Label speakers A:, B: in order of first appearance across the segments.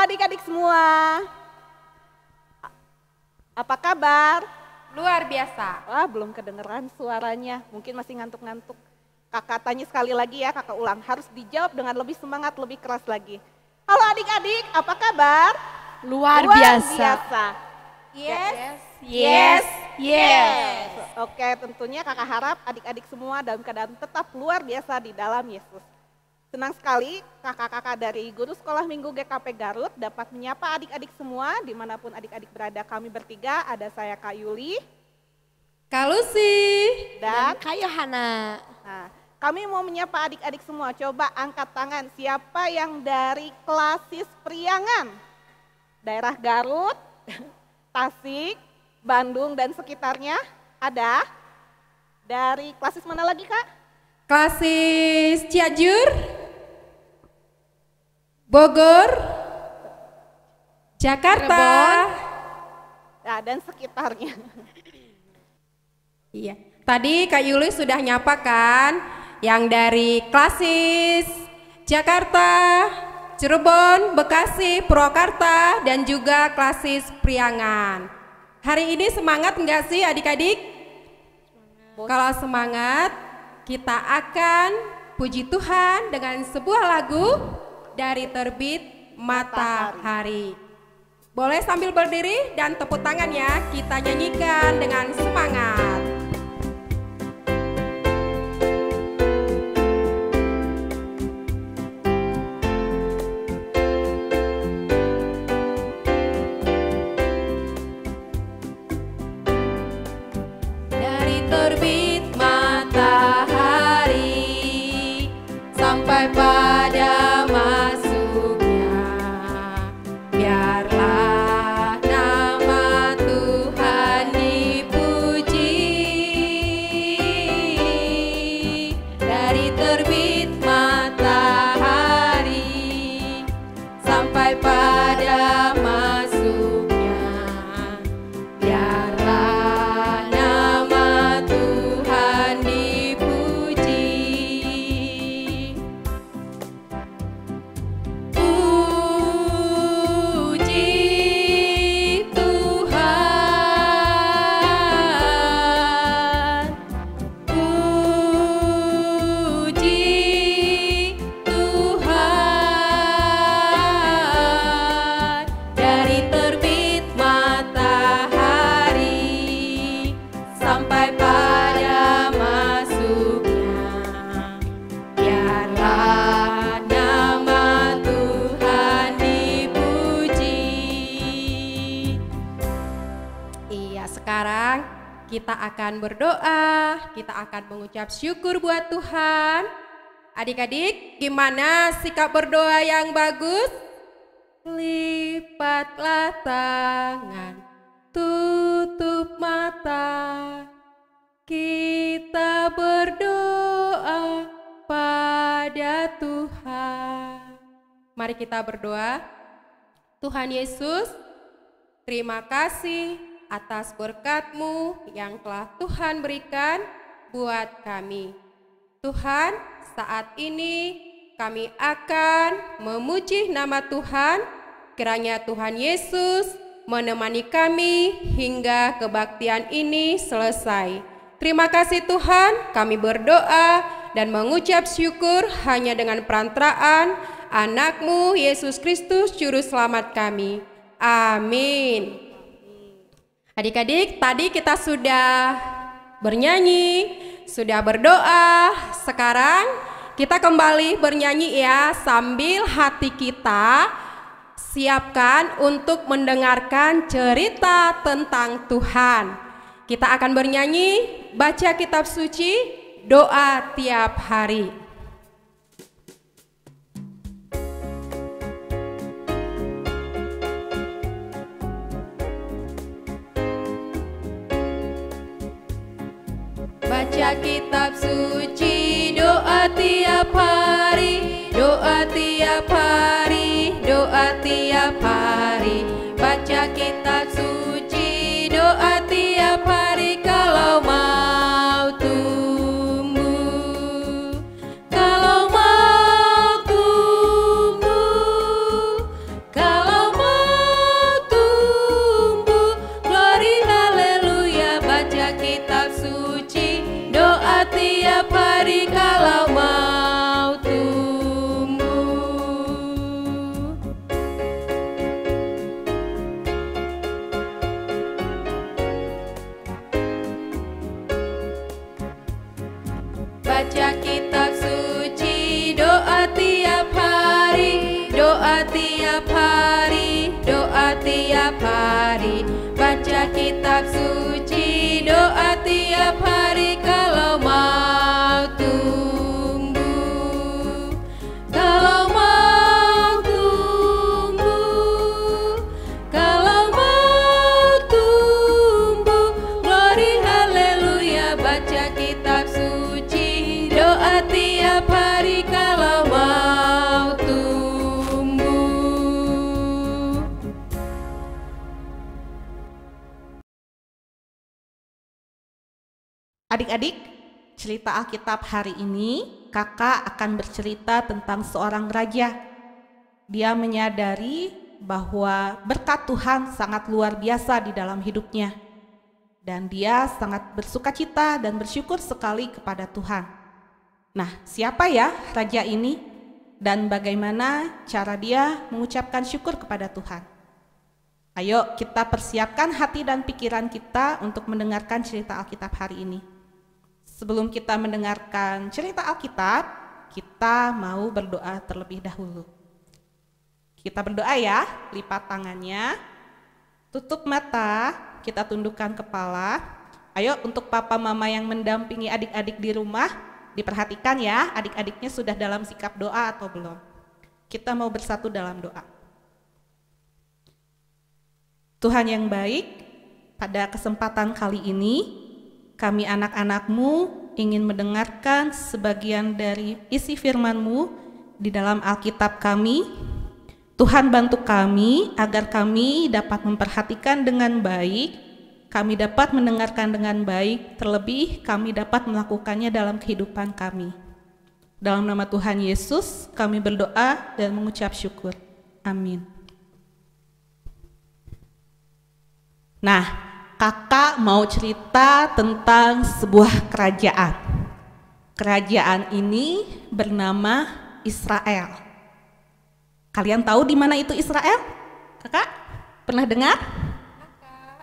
A: adik-adik semua. Apa kabar?
B: Luar biasa.
A: Wah, belum kedengeran suaranya. Mungkin masih ngantuk-ngantuk. Kakak tanya sekali lagi ya, kakak ulang. Harus dijawab dengan lebih semangat, lebih keras lagi. Halo adik-adik, apa kabar?
C: Luar biasa.
A: Yes. Oke, tentunya kakak harap adik-adik semua dalam keadaan tetap luar biasa di dalam Yesus. Senang sekali kakak-kakak dari Guru Sekolah Minggu GKP Garut dapat menyapa adik-adik semua dimanapun adik-adik berada. Kami bertiga, ada saya Kak Yuli,
B: Kak Lucy,
A: dan
C: Kak Yohana.
A: Nah, kami mau menyapa adik-adik semua. Coba angkat tangan siapa yang dari Klasis Priangan. Daerah Garut, Tasik, Bandung dan sekitarnya ada. Dari Klasis mana lagi Kak?
B: Klasis Cianjur, Bogor, Jakarta.
A: Nah, dan sekitarnya.
B: Iya. Tadi Kak Yuli sudah nyapa kan yang dari Klasis Jakarta, Cirebon, Bekasi, Purwakarta, dan juga Klasis Priangan. Hari ini semangat enggak sih adik-adik? Kalau semangat, kita akan puji Tuhan dengan sebuah lagu dari terbit Matahari. Boleh sambil berdiri dan tepuk tangan ya, kita nyanyikan dengan semangat. Terbit matahari sampai pada masuknya, biarlah nama Tuhan dipuji. Dari terbit matahari sampai pada masuknya, biarlah kita akan berdoa, kita akan mengucap syukur buat Tuhan. Adik-adik, gimana sikap berdoa yang bagus? Lipatlah tangan, tutup mata, kita berdoa pada Tuhan. Mari kita berdoa. Tuhan Yesus, terima kasih atas berkat-Mu yang telah Tuhan berikan buat kami. Tuhan, saat ini kami akan memuji nama Tuhan. Kiranya Tuhan Yesus menemani kami hingga kebaktian ini selesai. Terima kasih Tuhan, kami berdoa dan mengucap syukur hanya dengan perantaraan anak-Mu Yesus Kristus Juru Selamat kami. Amin. Adik-adik, tadi kita sudah bernyanyi, sudah berdoa. Sekarang kita kembali bernyanyi ya, sambil hati kita siapkan untuk mendengarkan cerita tentang Tuhan. Kita akan bernyanyi, baca kitab suci, doa tiap hari. Baca kitab suci, doa tiap hari, doa tiap hari, doa tiap hari. Baca kitab suci, doa tiap hari kalau mau tumbuh. Kalau mau tumbuh, kalau suci, doa tiap hari kalau mau tumbuh. Baca kitab suci, doa tiap hari, doa tiap hari, doa tiap hari. Baca kitab suci, doa tiap hari kalau mau tumbuh. Kalau mau tumbuh, kalau mau tumbuh, glory haleluya. Baca kitab suci, doa tiap hari kalau mau tumbuh.
A: Adik-adik, cerita Alkitab hari ini kakak akan bercerita tentang seorang raja. Dia menyadari bahwa berkat Tuhan sangat luar biasa di dalam hidupnya. Dan dia sangat bersukacita dan bersyukur sekali kepada Tuhan. Nah, siapa ya raja ini? Dan bagaimana cara dia mengucapkan syukur kepada Tuhan? Ayo kita persiapkan hati dan pikiran kita untuk mendengarkan cerita Alkitab hari ini. Sebelum kita mendengarkan cerita Alkitab, kita mau berdoa terlebih dahulu. Kita berdoa ya, lipat tangannya, tutup mata, kita tundukkan kepala. Ayo untuk papa mama yang mendampingi adik-adik di rumah, diperhatikan ya, adik-adiknya sudah dalam sikap doa atau belum. Kita mau bersatu dalam doa. Tuhan yang baik, pada kesempatan kali ini, kami anak-anak-Mu ingin mendengarkan sebagian dari isi firman-Mu di dalam Alkitab kami. Tuhan bantu kami agar kami dapat memperhatikan dengan baik, kami dapat mendengarkan dengan baik, terlebih kami dapat melakukannya dalam kehidupan kami. Dalam nama Tuhan Yesus kami berdoa dan mengucap syukur. Amin. Nah, kakak mau cerita tentang sebuah kerajaan. Kerajaan ini bernama Israel. Kalian tahu di mana itu Israel? Kakak pernah dengar?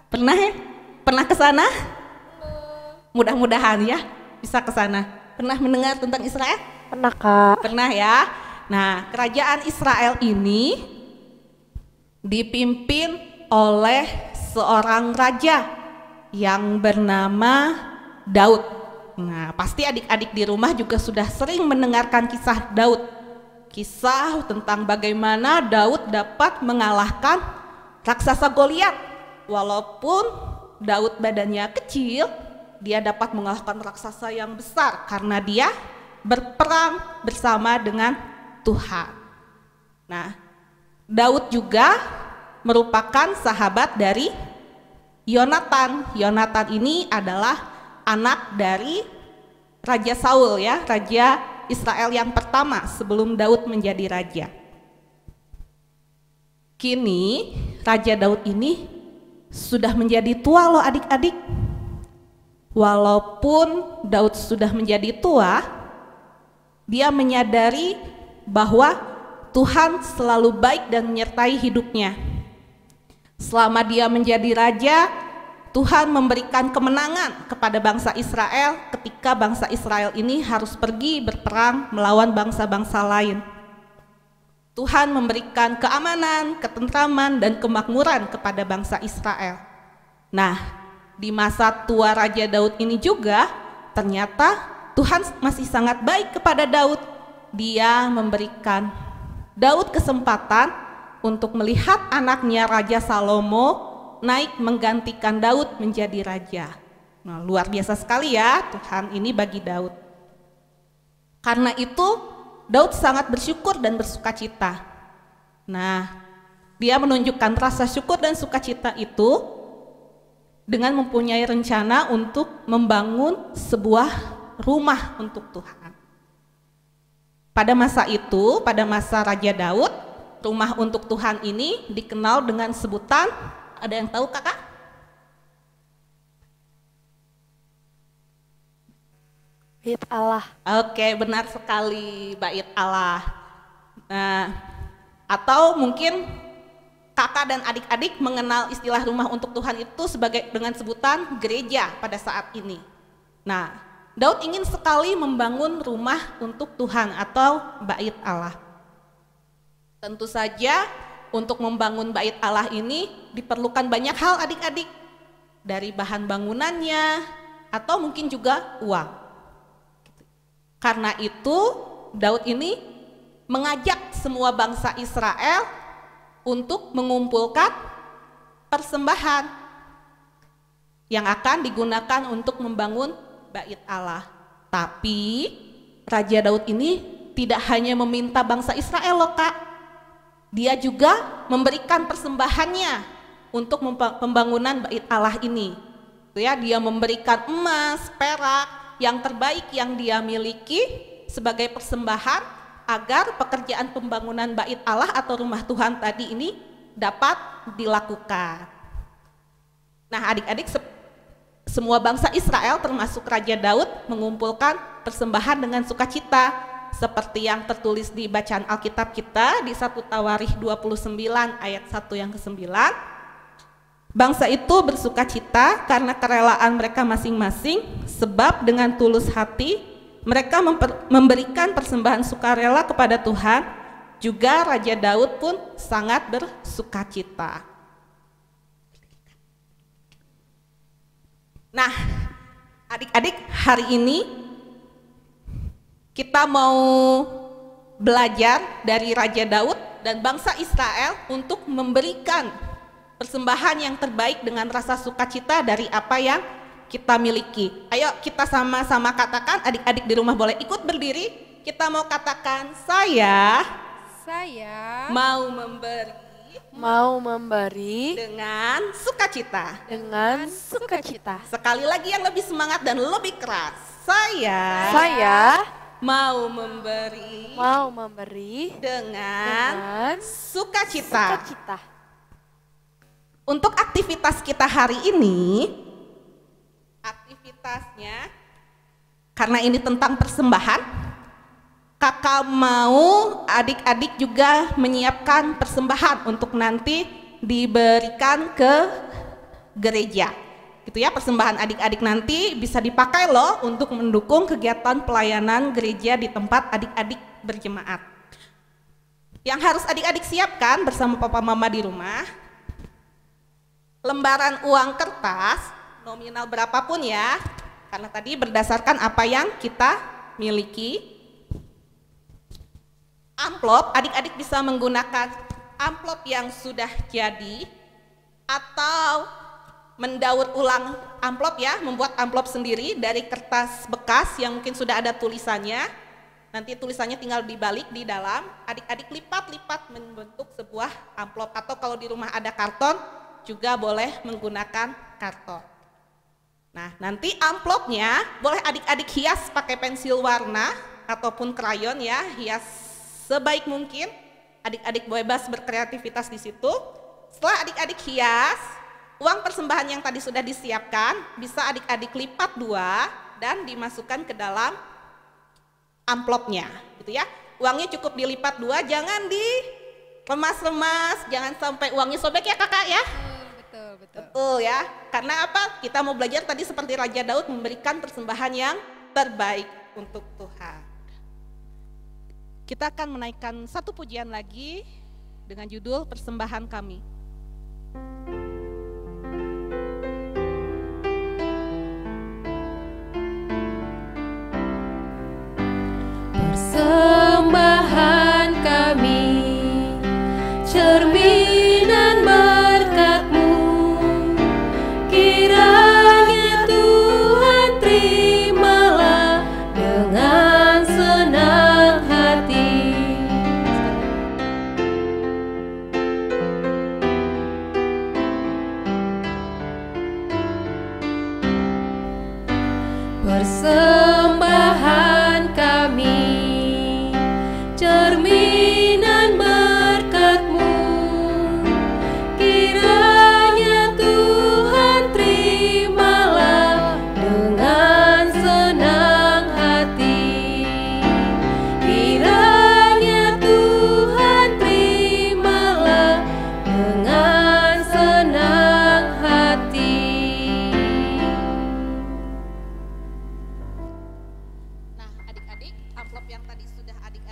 A: Pernah ya? Pernah ke sana? Mudah-mudahan ya bisa ke sana. Pernah mendengar tentang Israel?
C: Pernah, Kak.
A: Pernah ya. Nah, kerajaan Israel ini dipimpin oleh seorang raja yang bernama Daud. Nah, pasti adik-adik di rumah juga sudah sering mendengarkan kisah Daud. Kisah tentang bagaimana Daud dapat mengalahkan raksasa Goliat. Walaupun Daud badannya kecil, dia dapat mengalahkan raksasa yang besar karena dia berperang bersama dengan Tuhan. Nah, Daud juga merupakan sahabat dari Yonatan. Yonatan ini adalah anak dari Raja Saul ya, Raja Israel yang pertama sebelum Daud menjadi raja. Kini Raja Daud ini sudah menjadi tua loh adik-adik. Walaupun Daud sudah menjadi tua, dia menyadari bahwa Tuhan selalu baik dan menyertai hidupnya. Selama dia menjadi raja, Tuhan memberikan kemenangan kepada bangsa Israel ketika bangsa Israel ini harus pergi berperang melawan bangsa-bangsa lain. Tuhan memberikan keamanan, ketentraman, dan kemakmuran kepada bangsa Israel. Nah, di masa tua Raja Daud ini juga, ternyata Tuhan masih sangat baik kepada Daud. Dia memberikan Daud kesempatan untuk melihat anaknya Raja Salomo naik menggantikan Daud menjadi raja. Nah, luar biasa sekali ya Tuhan ini bagi Daud. Karena itu Daud sangat bersyukur dan bersukacita. Nah, dia menunjukkan rasa syukur dan sukacita itu dengan mempunyai rencana untuk membangun sebuah rumah untuk Tuhan. Pada masa itu, pada masa Raja Daud, rumah untuk Tuhan ini dikenal dengan sebutan, ada yang tahu kakak?
C: Bait Allah.
A: Oke, benar sekali, bait Allah. Nah, atau mungkin kakak dan adik-adik mengenal istilah rumah untuk Tuhan itu sebagai dengan sebutan gereja pada saat ini. Nah, Daud ingin sekali membangun rumah untuk Tuhan atau bait Allah. Tentu saja untuk membangun bait Allah ini diperlukan banyak hal adik-adik, dari bahan bangunannya atau mungkin juga uang. Karena itu Daud ini mengajak semua bangsa Israel untuk mengumpulkan persembahan yang akan digunakan untuk membangun bait Allah. Tapi Raja Daud ini tidak hanya meminta bangsa Israel loh Kak. Dia juga memberikan persembahannya untuk pembangunan bait Allah ini. Dia memberikan emas, perak, yang terbaik yang dia miliki sebagai persembahan agar pekerjaan pembangunan bait Allah atau rumah Tuhan tadi ini dapat dilakukan. Nah, adik-adik, semua bangsa Israel termasuk Raja Daud mengumpulkan persembahan dengan sukacita seperti yang tertulis di bacaan Alkitab kita di 1 Tawarikh 29 ayat 1 yang ke-9. Bangsa itu bersukacita karena kerelaan mereka masing-masing, sebab dengan tulus hati mereka memberikan persembahan sukarela kepada Tuhan. Juga Raja Daud pun sangat bersukacita. Nah, adik-adik, hari ini kita mau belajar dari Raja Daud dan bangsa Israel untuk memberikan persembahan yang terbaik dengan rasa sukacita dari apa yang kita miliki. Ayo kita sama-sama katakan, adik-adik di rumah boleh ikut berdiri. Kita mau katakan, saya mau memberi dengan sukacita. Sekali lagi yang lebih semangat dan lebih keras. Saya mau memberi dengan sukacita. Untuk aktivitas kita hari ini, aktivitasnya karena ini tentang persembahan, kakak mau adik-adik juga menyiapkan persembahan untuk nanti diberikan ke gereja. Gitu ya, persembahan adik-adik nanti bisa dipakai loh untuk mendukung kegiatan pelayanan gereja di tempat adik-adik berjemaat. Yang harus adik-adik siapkan bersama papa mama di rumah, lembaran uang kertas nominal berapapun ya, karena tadi berdasarkan apa yang kita miliki. Amplop, adik-adik bisa menggunakan amplop yang sudah jadi atau mendaur ulang amplop ya, membuat amplop sendiri dari kertas bekas yang mungkin sudah ada tulisannya. Nanti tulisannya tinggal dibalik di dalam, adik-adik lipat-lipat membentuk sebuah amplop, atau kalau di rumah ada karton juga boleh menggunakan karton. Nah, nanti amplopnya boleh adik-adik hias pakai pensil warna ataupun krayon ya, hias sebaik mungkin. Adik-adik bebas berkreativitas di situ. Setelah adik-adik hias, uang persembahan yang tadi sudah disiapkan bisa adik-adik lipat 2 dan dimasukkan ke dalam amplopnya, gitu ya. Uangnya cukup dilipat 2, jangan diremas-remas, jangan sampai uangnya sobek ya kakak ya. Betul ya, karena apa? Kita mau belajar tadi seperti Raja Daud memberikan persembahan yang terbaik untuk Tuhan. Kita akan menaikkan satu pujian lagi dengan judul Persembahan Kami.
B: Persembahan kami, cerminan berkat-Mu, kiranya Tuhan terimalah dengan senang hati.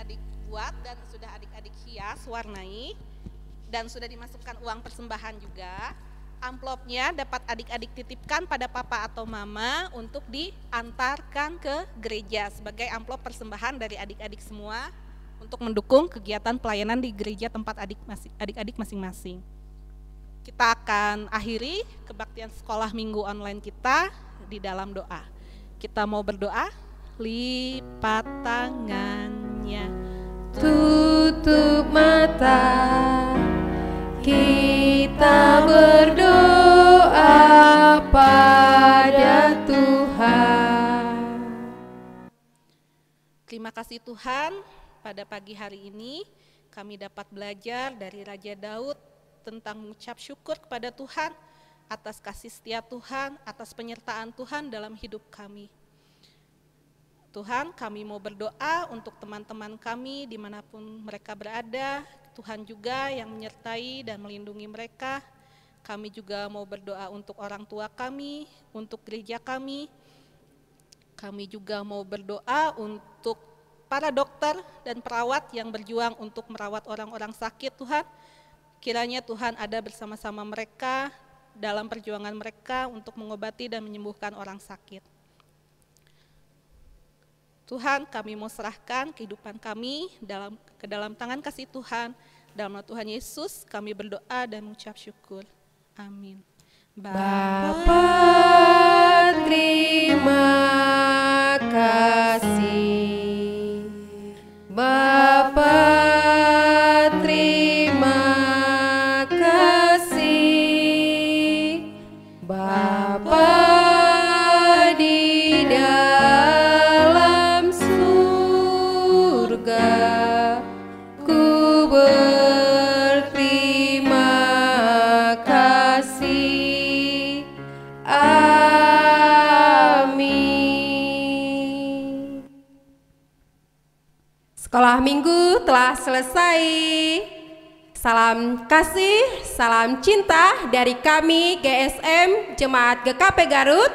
A: adik-adik buat dan sudah adik-adik hias, warnai, dan sudah dimasukkan uang persembahan juga. Amplopnya dapat adik-adik titipkan pada papa atau mama untuk diantarkan ke gereja sebagai amplop persembahan dari adik-adik semua untuk mendukung kegiatan pelayanan di gereja tempat adik-adik masing-masing. Kita akan akhiri kebaktian sekolah minggu online kita di dalam doa. Kita mau berdoa, lipat tangannya,
B: tutup mata, kita berdoa pada Tuhan.
A: Terima kasih Tuhan, pada pagi hari ini kami dapat belajar dari Raja Daud tentang mengucap syukur kepada Tuhan atas kasih setia Tuhan, atas penyertaan Tuhan dalam hidup kami. Tuhan, kami mau berdoa untuk teman-teman kami dimanapun mereka berada. Tuhan juga yang menyertai dan melindungi mereka. Kami juga mau berdoa untuk orang tua kami, untuk gereja kami. Kami juga mau berdoa untuk para dokter dan perawat yang berjuang untuk merawat orang-orang sakit, Tuhan. Kiranya Tuhan ada bersama-sama mereka dalam perjuangan mereka untuk mengobati dan menyembuhkan orang sakit. Tuhan, kami mau serahkan kehidupan kami ke dalam tangan kasih Tuhan. Dalam nama Tuhan Yesus kami berdoa dan mengucap syukur. Amin.
B: Bapa, terima kasih. Bapa, terima kasih. Bapa di dalam surga, ku berterima kasih. Amin. Sekolah minggu telah selesai. Salam kasih, salam cinta dari kami GSM Jemaat GKP Garut.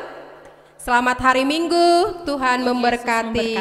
B: Selamat hari Minggu, Tuhan memberkati.